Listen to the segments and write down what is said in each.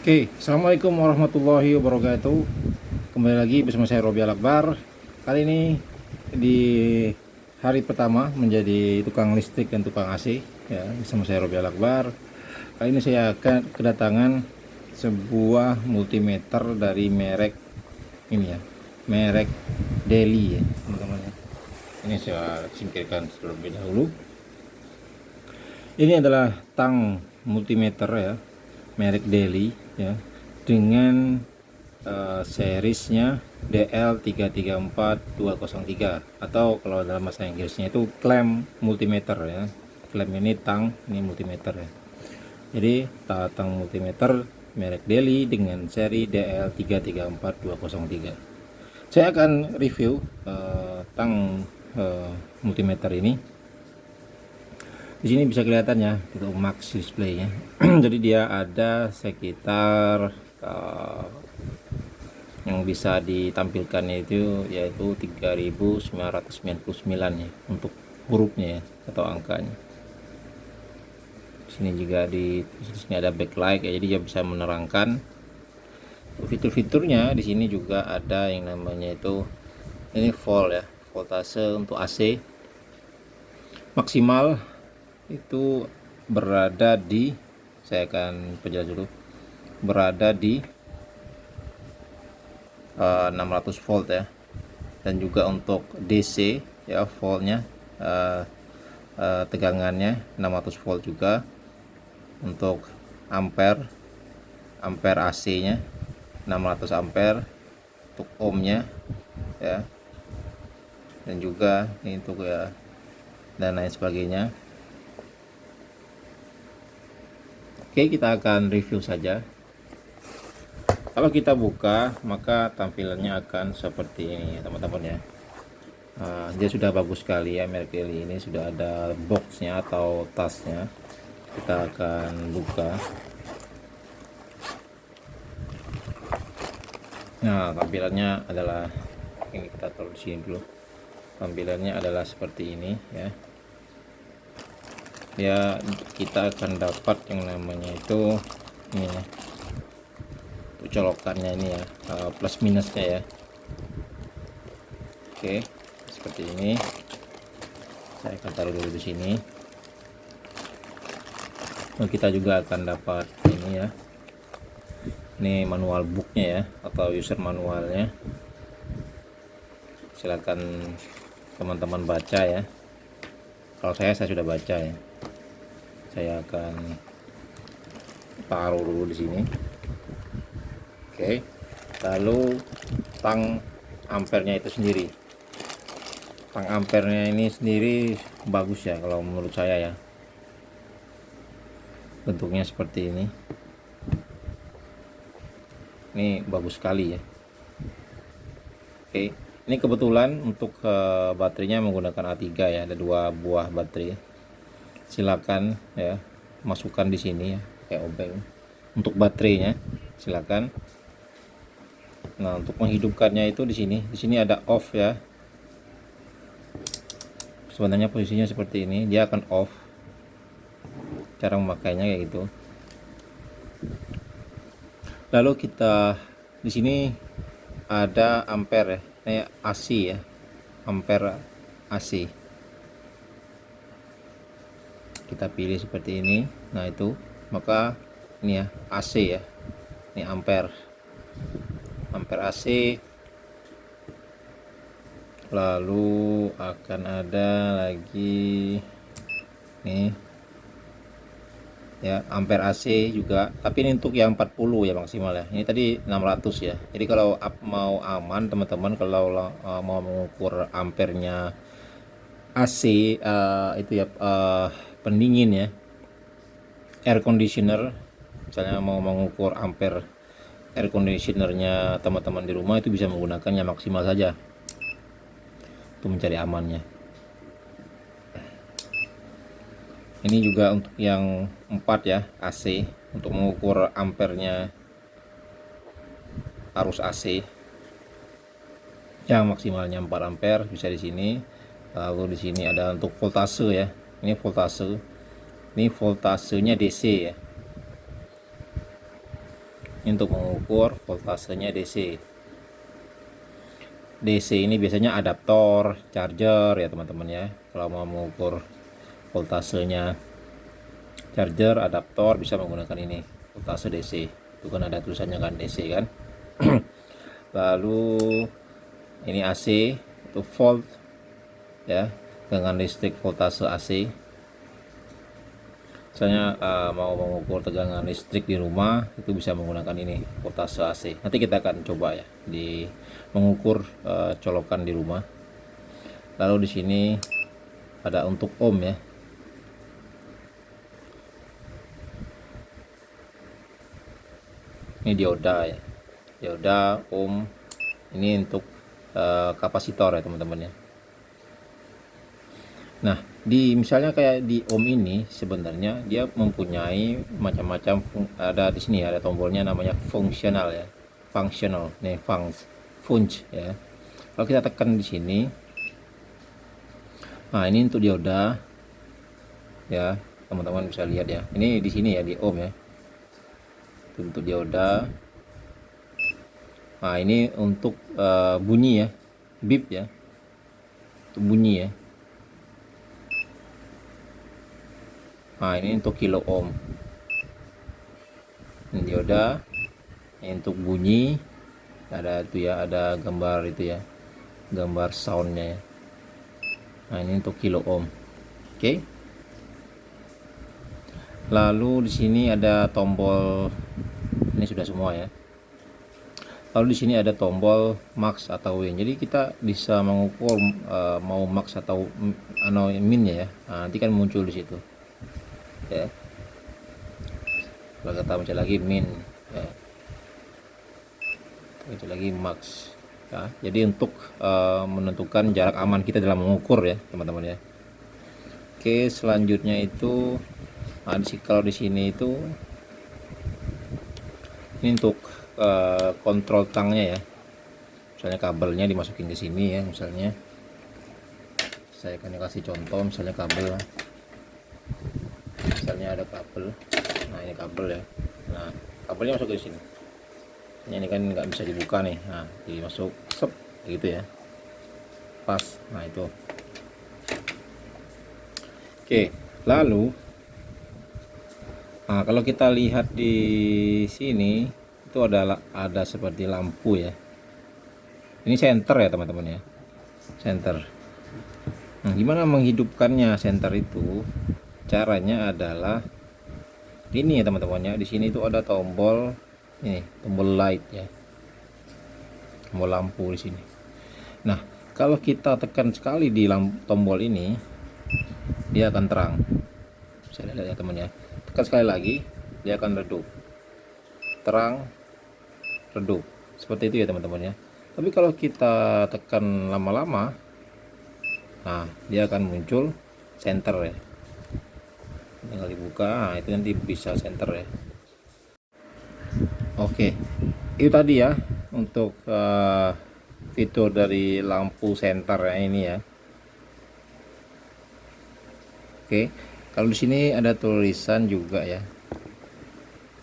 Oke, assalamualaikum warahmatullahi wabarakatuh. Kembali lagi bersama saya Robi Al-Akbar. Kali ini di hari pertama menjadi tukang listrik dan tukang AC, ya, bersama saya Robi Al-Akbar. Kali ini saya akan kedatangan sebuah multimeter dari merek ini ya, merek Deli ya, teman-teman ya. Ini saya singkirkan terlebih dahulu. Ini adalah tang multimeter ya, merek Deli ya, dengan seriesnya DL334203, atau kalau dalam bahasa Inggrisnya itu clamp multimeter ya. Clamp ini tang, ini multimeter ya. Jadi tang multimeter merek Deli dengan seri DL334203. Saya akan review tang multimeter ini. Di sini bisa kelihatan ya, itu max displaynya. Jadi dia ada sekitar yang bisa ditampilkan itu yaitu 3999 ya untuk hurufnya ya, atau angkanya. Di sini juga di sini ada backlight ya, jadi dia bisa menerangkan. Fitur-fiturnya di sini juga ada yang namanya itu ini volt ya, voltase untuk AC maksimal itu berada di, saya akan perjelas dulu, berada di 600 volt ya. Dan juga untuk DC ya, voltnya tegangannya 600 volt juga. Untuk ampere AC nya 600 ampere, untuk ohmnya ya, dan juga ini untuk ya, dan lain sebagainya. Oke, kita akan review saja. Kalau kita buka, maka tampilannya akan seperti ini teman-teman ya. Dia sudah bagus sekali ya, merek Deli ini sudah ada boxnya atau tasnya. Kita akan buka. Nah, tampilannya adalah ini, kita taruh di sini dulu. Tampilannya adalah seperti ini ya. Ya, kita akan dapat yang namanya itu ini ya, colokannya ini ya, plus minusnya ya. Oke, seperti ini. Saya akan taruh dulu di sini. Nah, kita juga akan dapat ini ya, ini manual booknya ya, atau user manualnya. Silakan teman-teman baca ya. Kalau saya sudah baca ya. Saya akan taruh dulu di sini. Oke, lalu tang ampernya itu sendiri. Tang ampernya ini sendiri bagus ya kalau menurut saya ya. Bentuknya seperti ini. Ini bagus sekali ya. Oke, ini kebetulan untuk baterainya menggunakan A3 ya, ada 2 buah baterai. Silakan ya, masukkan di sini ya, kayak obeng. Untuk baterainya silakan. Nah, untuk menghidupkannya itu di sini. Di sini ada off ya. Sebenarnya posisinya seperti ini, dia akan off. Cara memakainya kayak gitu. Lalu kita di sini ada ampere ya, ini AC ya. Ampere AC. Kita pilih seperti ini. Nah, itu maka ini ya, AC ya. Ini ampere AC. Lalu akan ada lagi nih ya, ampere AC juga, tapi ini untuk yang 40 ya maksimal ya. Ini tadi 600 ya. Jadi kalau mau aman teman-teman, kalau mau mengukur ampernya AC itu ya, pendingin ya, air conditioner, misalnya mau mengukur ampere air conditionernya teman-teman di rumah, itu bisa menggunakannya maksimal saja untuk mencari amannya. Ini juga untuk yang 4 ya, AC, untuk mengukur ampernya arus AC yang maksimalnya 4 ampere bisa di sini. Lalu di sini ada untuk voltase ya. Ini voltase. Ini voltasenya DC ya. Ini untuk mengukur voltasenya DC. DC ini biasanya adaptor, charger ya teman-teman ya. Kalau mau mengukur voltasenya charger, adaptor, bisa menggunakan ini, voltase DC. Itu kan ada tulisannya kan DC kan. Lalu ini AC, itu volt ya, dengan listrik voltase AC. Misalnya mau mengukur tegangan listrik di rumah, itu bisa menggunakan ini, voltase AC. Nanti kita akan coba ya di mengukur colokan di rumah. Lalu di sini ada untuk ohm ya. Ini dioda ya, dioda ohm. Ini untuk kapasitor ya teman-teman ya. Nah, di misalnya kayak di ohm ini sebenarnya dia mempunyai macam-macam, ada di sini ada tombolnya namanya fungsional ya, functional nih, func ya. Kalau kita tekan di sini, nah ini untuk dioda ya, teman-teman bisa lihat ya, ini di sini ya di ohm ya, itu untuk dioda. Nah ini untuk bunyi ya, bip ya, untuk bunyi ya. Nah ini untuk kilo ohm, ini dioda. Ini untuk bunyi, ada itu ya, ada gambar itu ya, gambar soundnya ya. Nah ini untuk kilo ohm. Oke. Lalu di sini ada tombol, ini sudah semua ya. Lalu di sini ada tombol max atau min. Jadi kita bisa mengukur mau max atau minnya ya. Nah, nanti kan muncul di situ. Ya. Kalau kita baca lagi min, ya. Baca lagi max. Ya. Jadi untuk menentukan jarak aman kita dalam mengukur ya, teman-teman ya. Oke, selanjutnya itu, nah, kalau di sini itu, ini untuk kontrol tangnya ya. Misalnya kabelnya dimasukin ke sini ya, misalnya. Saya akan kasih contoh, misalnya kabel. Misalnya ada kabel, nah ini kabel ya, nah kabelnya masuk ke sini, ini kan nggak bisa dibuka nih, nah dimasuk sep gitu ya, pas, nah itu. Oke, lalu nah kalau kita lihat di sini itu ada seperti lampu ya, ini senter ya teman-teman ya, senter. Nah gimana menghidupkannya senter itu? Caranya adalah ini ya teman-teman ya. Di sini itu ada tombol ini, tombol light ya, tombol lampu di sini. Nah kalau kita tekan sekali di tombol ini, dia akan terang. Bisa lihat ya teman ya. Tekan sekali lagi, dia akan redup, terang, redup, seperti itu ya teman-teman ya. Tapi kalau kita tekan lama-lama, nah dia akan muncul center ya, tinggal dibuka, nah itu nanti bisa center ya. Oke, itu tadi ya untuk fitur dari lampu center ya, ini ya. Oke, kalau di sini ada tulisan juga ya,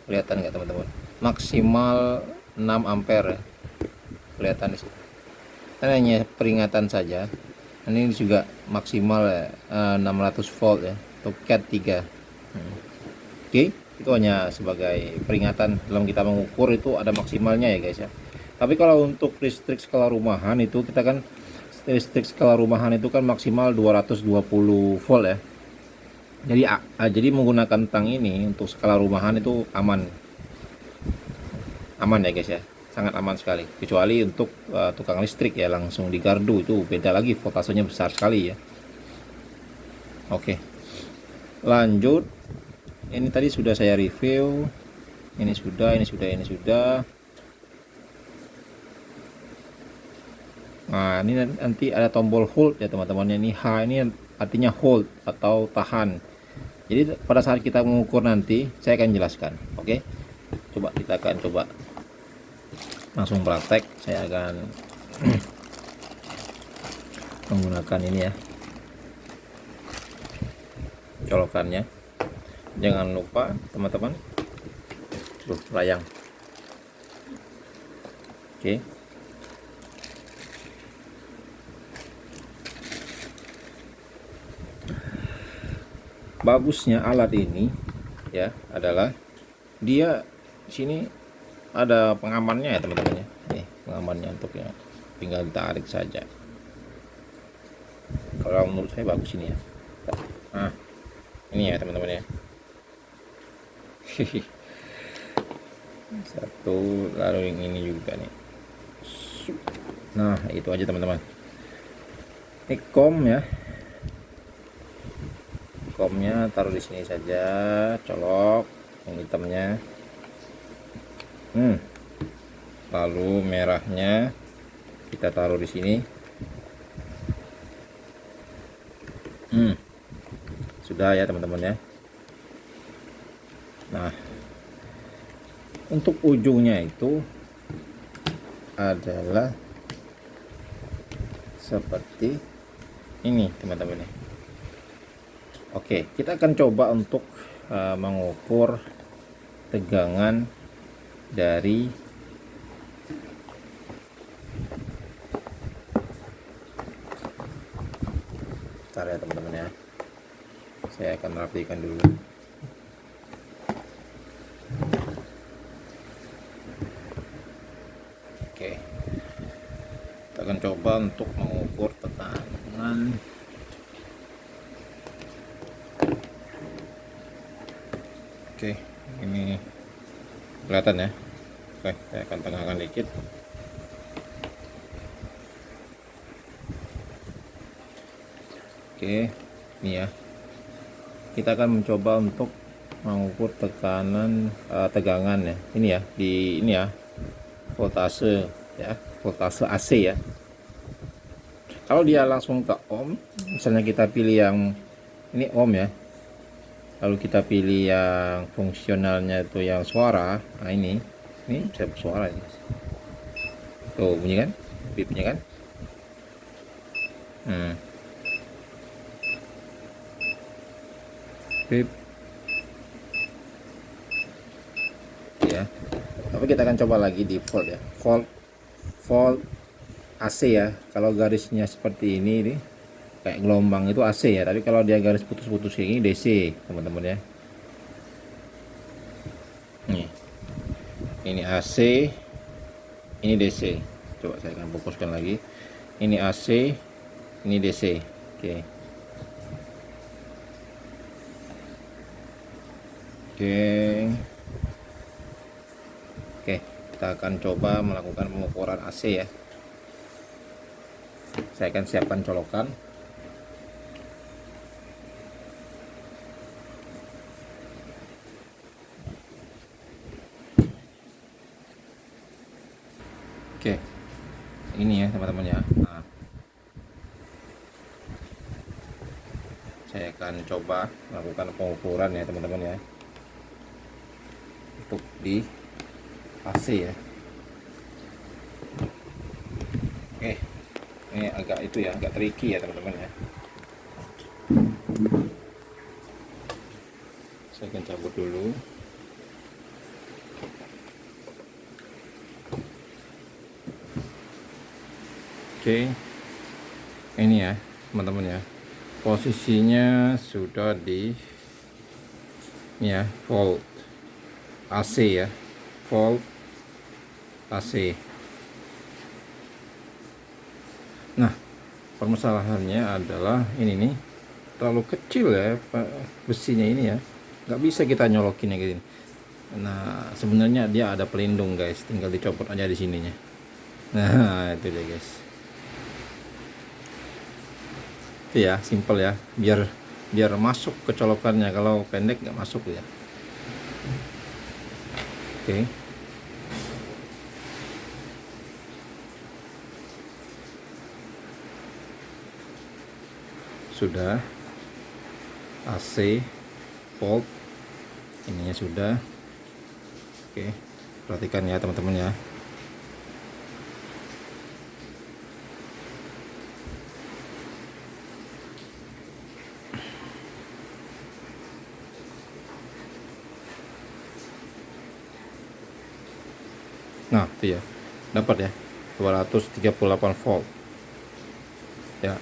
kelihatan nggak teman-teman, maksimal 6 ampere ya, kelihatan di sini. Ini hanya peringatan saja. Ini juga maksimal ya, 600 volt ya, untuk cat 3. Oke, itu hanya sebagai peringatan dalam kita mengukur, itu ada maksimalnya ya guys ya. Tapi kalau untuk listrik skala rumahan itu, kita kan listrik skala rumahan itu kan maksimal 220 volt ya. Jadi menggunakan tang ini untuk skala rumahan itu aman ya guys ya, sangat aman sekali. Kecuali untuk tukang listrik ya, langsung di gardu, itu beda lagi, voltasenya besar sekali ya. Oke, lanjut. Ini tadi sudah saya review, ini sudah. Nah ini nanti ada tombol hold ya teman-teman. Ini H ini artinya hold atau tahan. Jadi pada saat kita mengukur nanti saya akan jelaskan. Oke, coba kita akan coba langsung praktek. Saya akan menggunakan ini ya, colokannya. Jangan lupa teman-teman, layang. Oke. Bagusnya alat ini ya adalah dia sini ada pengamannya ya teman-teman ya. Nih pengamannya untuk ya, tinggal ditarik saja. Kalau menurut saya bagus ini ya. Nah ini ya teman-teman ya. Satu, lalu yang ini juga nih. Nah itu aja teman-teman. Ini kom ya, komnya taruh di sini saja, colok yang hitamnya. Lalu merahnya kita taruh di sini. Sudah ya teman-teman ya. Nah untuk ujungnya itu adalah seperti ini teman-teman ya. Oke, kita akan coba untuk mengukur tegangan dari bentar ya teman-teman ya. Saya akan merapikan dulu. Oke, kita akan coba untuk mengukur tekanan. Oke, ini kelihatan ya. Oke, saya akan tengahkan dikit. Oke, ini ya. Kita akan mencoba untuk mengukur tekanan tegangan ya. Ini ya, di ini ya. Voltase ya, voltase AC ya. Kalau dia langsung ke ohm, misalnya kita pilih yang ini ohm ya. Lalu kita pilih yang fungsionalnya itu yang suara. Nah ini saya bersuara ini. Tuh bunyi kan, bipnya kan. Bip ya. Tapi kita akan coba lagi di volt ya, volt AC ya. Kalau garisnya seperti ini nih, kayak gelombang itu AC ya. Tapi kalau dia garis putus-putus kayak ini DC teman-teman ya. Nih ini AC, ini DC. Coba saya akan fokuskan lagi. Ini AC, ini DC. Oke. Oke, kita akan coba melakukan pengukuran AC ya. Saya akan siapkan colokan. Oke, ini ya teman-teman ya. Nah, saya akan coba melakukan pengukuran ya teman-teman ya, untuk di AC ya. Oke, ini agak itu ya, agak tricky ya teman-teman ya. Saya akan cabut dulu. Oke, ini ya teman-teman ya, posisinya sudah di ini ya, volt AC ya, volt AC. Nah permasalahannya adalah ini nih terlalu kecil ya besinya ini ya, nggak bisa kita nyolokin kayak gini. Nah sebenarnya dia ada pelindung guys, tinggal dicopot aja di sininya. Nah itu dia guys. Ya simple ya, biar masuk ke colokannya. Kalau pendek nggak masuk ya. Oke. Sudah AC volt ininya sudah. Oke, perhatikan ya teman-teman ya. Nah itu ya, dapat ya 238 volt ya.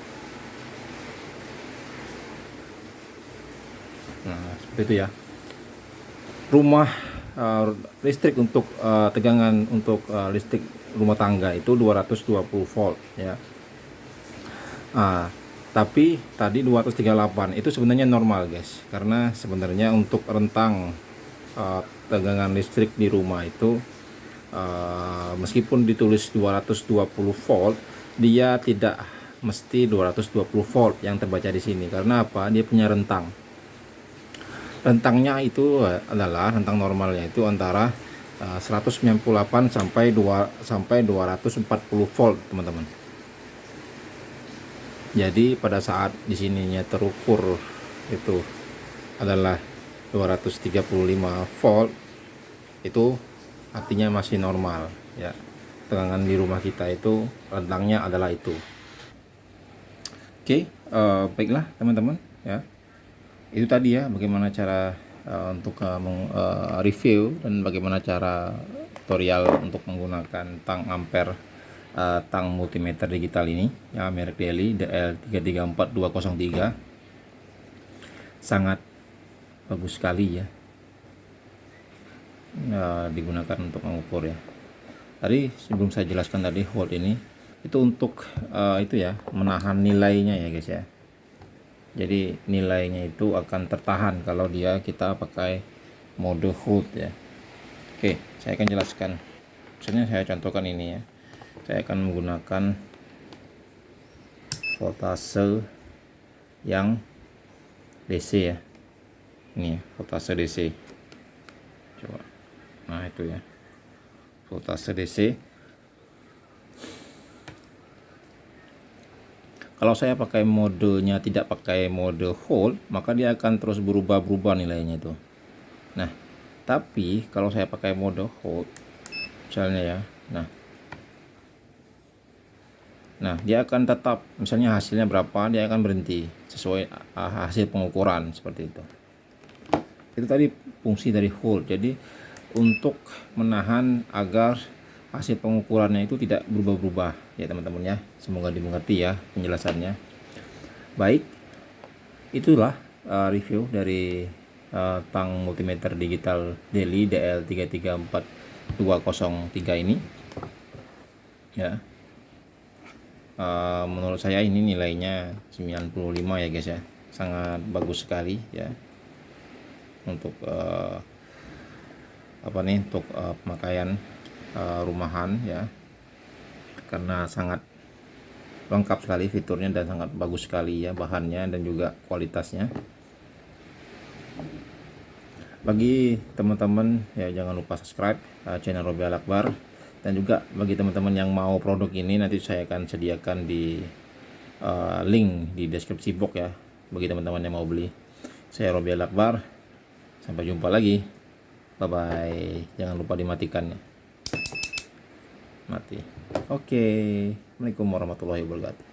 Nah seperti itu ya. Rumah listrik untuk tegangan untuk listrik rumah tangga itu 220 volt ya. Tapi tadi 238 itu sebenarnya normal guys, karena sebenarnya untuk rentang tegangan listrik di rumah itu meskipun ditulis 220 volt, dia tidak mesti 220 volt yang terbaca di sini. Karena apa? Dia punya rentang. Rentangnya itu adalah rentang normalnya itu antara 198 sampai 240 volt, teman-teman. Jadi pada saat di sininya terukur itu adalah 235 volt, itu artinya masih normal ya. Tegangan di rumah kita itu rentangnya adalah itu. Oke, baiklah teman-teman ya. Itu tadi ya bagaimana cara untuk review dan bagaimana cara tutorial untuk menggunakan tang ampere tang multimeter digital ini ya, merek Delly DL334203. Sangat bagus sekali ya, digunakan untuk mengukur ya. Tadi sebelum saya jelaskan tadi volt ini itu untuk itu ya, menahan nilainya ya guys ya. Jadi nilainya itu akan tertahan kalau kita pakai mode hold ya. Oke, saya akan jelaskan. Misalnya saya contohkan ini ya. Saya akan menggunakan voltase yang DC ya. Ini ya, voltase DC. Coba. Nah, itu ya. Voltase DC. Kalau saya pakai modenya tidak pakai mode hold, maka dia akan terus berubah-berubah nilainya itu. Nah, tapi kalau saya pakai mode hold, misalnya ya. Nah, dia akan tetap, misalnya hasilnya berapa, dia akan berhenti sesuai hasil pengukuran seperti itu. Itu tadi fungsi dari hold. Jadi untuk menahan agar hasil pengukurannya itu tidak berubah-ubah ya teman-teman ya. Semoga dimengerti ya penjelasannya. Baik, itulah review dari tang multimeter digital Delly DL334203 ini ya. Menurut saya ini nilainya 95 ya guys ya, sangat bagus sekali ya untuk untuk pemakaian rumahan ya, karena sangat lengkap sekali fiturnya dan sangat bagus sekali ya bahannya dan juga kualitasnya. Bagi teman-teman ya, jangan lupa subscribe channel Robi Al Akbar. Dan juga bagi teman-teman yang mau produk ini, nanti saya akan sediakan di link di deskripsi box ya, bagi teman-teman yang mau beli. Saya Robi Al Akbar, sampai jumpa lagi, bye bye. Jangan lupa dimatikan ya, mati. Oke, Assalamualaikum warahmatullahi wabarakatuh.